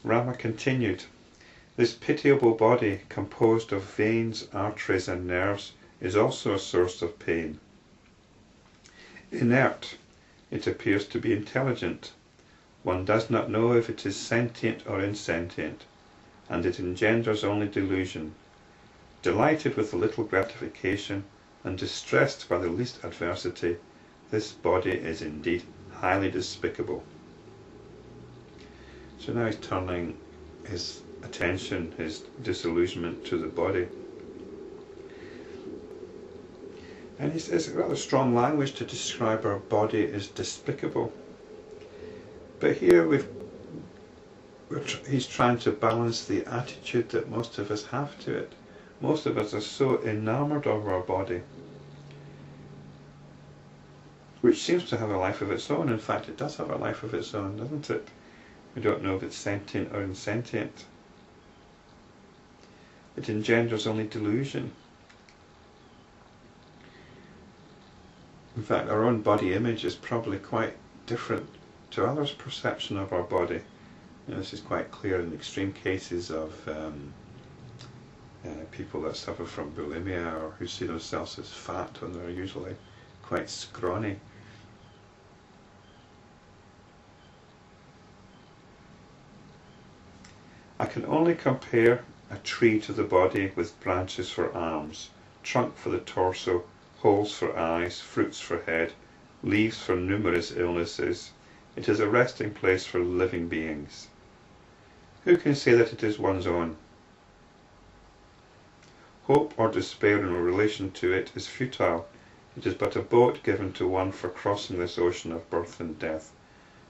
Rama continued, "This pitiable body, composed of veins, arteries and nerves, is also a source of pain. Inert, it appears to be intelligent. One does not know if it is sentient or insentient, and it engenders only delusion. Delighted with a little gratification, and distressed by the least adversity, this body is indeed highly despicable." So now he's turning his attention, his disillusionment, to the body. And he says rather strong language to describe our body as despicable. But here he's trying to balance the attitude that most of us have to it. Most of us are so enamoured of our body, which seems to have a life of its own. In fact, it does have a life of its own, doesn't it? We don't know if it's sentient or insentient. It engenders only delusion. In fact, our own body image is probably quite different to others' perception of our body. This is quite clear in extreme cases of people that suffer from bulimia, or who see themselves as fat when they're usually quite scrawny. I can only compare a tree to the body, with branches for arms, trunk for the torso, holes for eyes, fruits for head, leaves for numerous illnesses. It is a resting place for living beings. Who can say that it is one's own? Hope or despair in relation to it is futile. It is but a boat given to one for crossing this ocean of birth and death,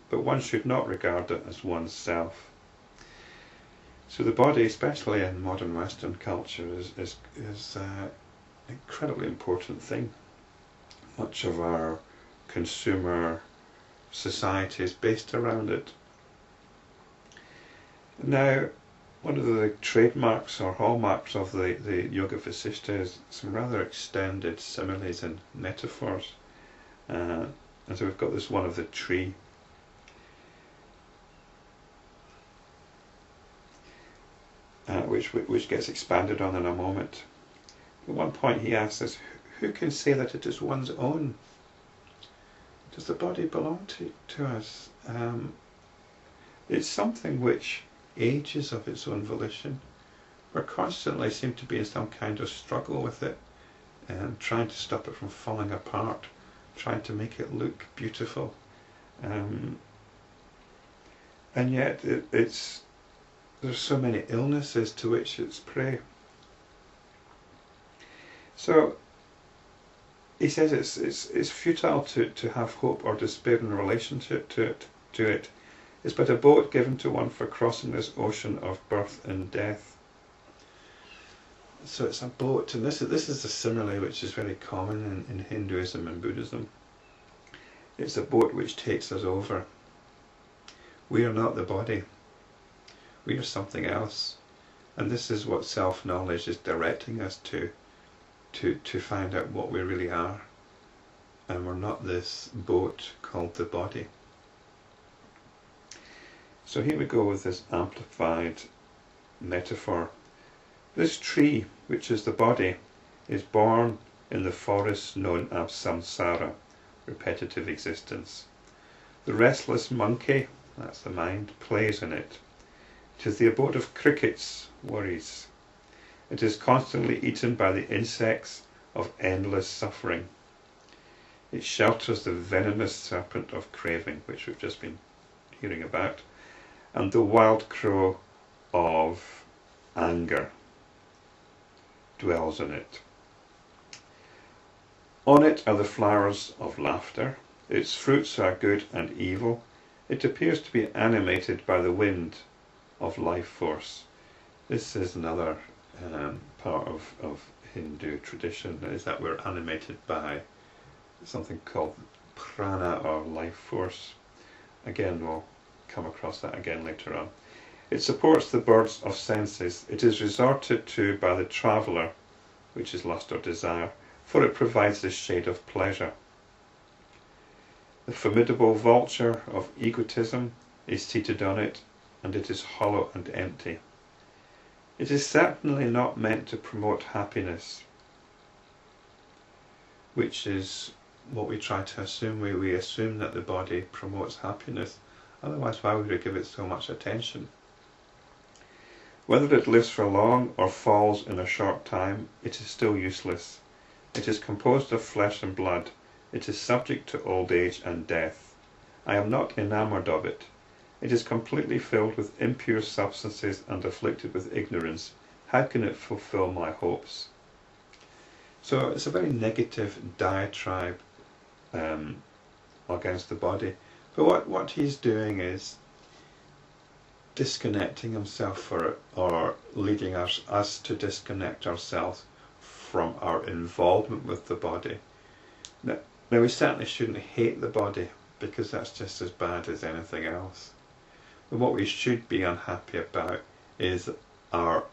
but one should not regard it as one's self. So the body, especially in modern Western culture, is an incredibly important thing. Much of our consumer society is based around it. Now, one of the trademarks or hallmarks of the Yoga Vasishta is some rather extended similes and metaphors. And so we've got this one of the tree. Which gets expanded on in a moment. At one point he asks us, who can say that it is one's own? Does the body belong to us? It's something which ages of its own volition. We constantly seem to be in some kind of struggle with it, and trying to stop it from falling apart, trying to make it look beautiful. And yet there's so many illnesses to which it's prey. So he says it's futile to have hope or despair in relationship to it. It's but a boat given to one for crossing this ocean of birth and death. So it's a boat, and this is a simile which is very common in Hinduism and Buddhism. It's a boat which takes us over. We are not the body. We are something else, and this is what self-knowledge is directing us to find out what we really are, and we're not this boat called the body. So here we go with this amplified metaphor. This tree, which is the body, is born in the forest known as samsara, repetitive existence. The restless monkey, that's the mind, plays in it. It is the abode of crickets, worries. It is constantly eaten by the insects of endless suffering. It shelters the venomous serpent of craving, which we've just been hearing about, and the wild crow of anger dwells in it. On it are the flowers of laughter. Its fruits are good and evil. It appears to be animated by the wind of life force. This is another part of Hindu tradition, is that we're animated by something called prana, or life force. Again, we'll come across that again later on. It supports the birds of senses. It is resorted to by the traveller, which is lust or desire, for it provides the shade of pleasure. The formidable vulture of egotism is seated on it. and it is hollow and empty. It is certainly not meant to promote happiness, which is what we try to assume. We assume that the body promotes happiness, otherwise why would we give it so much attention? Whether it lives for long or falls in a short time, it is still useless. It is composed of flesh and blood. It is subject to old age and death. I am not enamoured of it. It is completely filled with impure substances and afflicted with ignorance. How can it fulfill my hopes? So it's a very negative diatribe against the body. But what he's doing is disconnecting himself for it, or leading us to disconnect ourselves from our involvement with the body. Now we certainly shouldn't hate the body, because that's just as bad as anything else. But what we should be unhappy about is our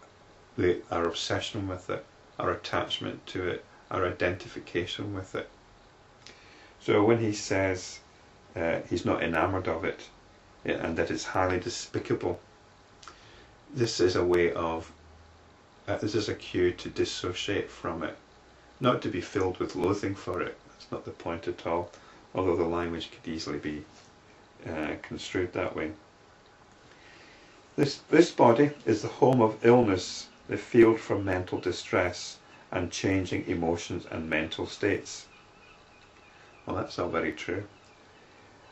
obsession with it, our attachment to it, our identification with it. So when he says he's not enamoured of it, and that it's highly despicable, this is a way of, this is a cue to dissociate from it, not to be filled with loathing for it. That's not the point at all, although the language could easily be construed that way. This body is the home of illness, the field for mental distress and changing emotions and mental states. Well, that's all very true.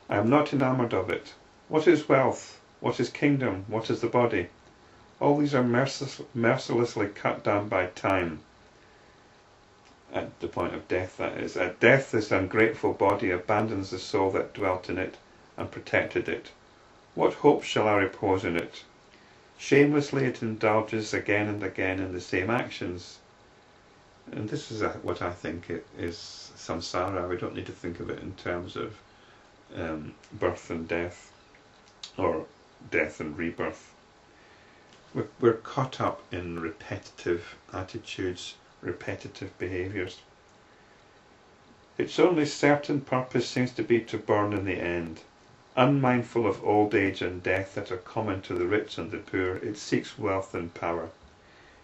I am not enamoured of it. What is wealth? What is kingdom? What is the body? All these are mercilessly cut down by time. At the point of death, that is. At death, this ungrateful body abandons the soul that dwelt in it and protected it. What hope shall I repose in it? Shamelessly it indulges again and again in the same actions. And this is what I think it is samsara. We don't need to think of it in terms of birth and death, or death and rebirth. We're caught up in repetitive attitudes, repetitive behaviours. Its only certain purpose seems to be to burn in the end. Unmindful of old age and death that are common to the rich and the poor, it seeks wealth and power.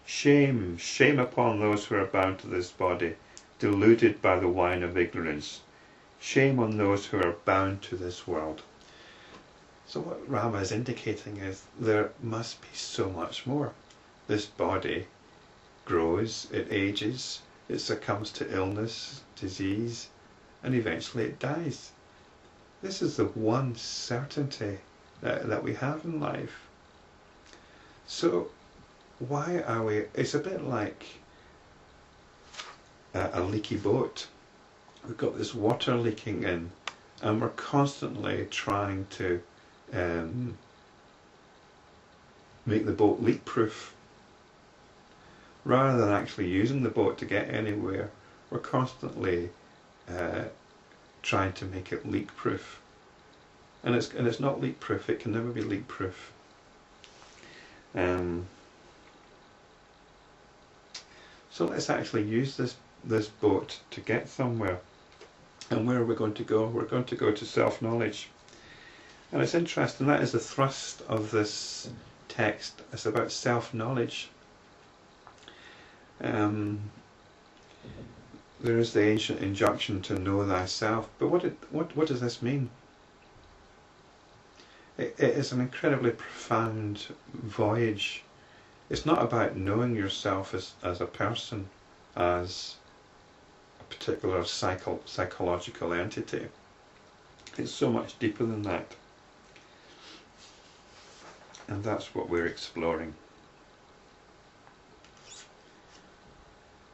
Shame, shame upon those who are bound to this body, deluded by the wine of ignorance. Shame on those who are bound to this world. So what Rama is indicating is there must be so much more. This body grows, it ages, it succumbs to illness, disease, and eventually it dies. This is the one certainty that we have in life. So why are we, it's a bit like a leaky boat. We've got this water leaking in, and we're constantly trying to make the boat leak-proof. Rather than actually using the boat to get anywhere, we're constantly trying to make it leak-proof. And it's not leak-proof. It can never be leak-proof. So let's actually use this boat to get somewhere. And where are we going to go? We're going to go to self-knowledge. And it's interesting, that is the thrust of this text. It's about self-knowledge. There is the ancient injunction to know thyself, but what does this mean? It is an incredibly profound voyage. It's not about knowing yourself as a person, as a particular psychological entity. It's so much deeper than that. And that's what we're exploring.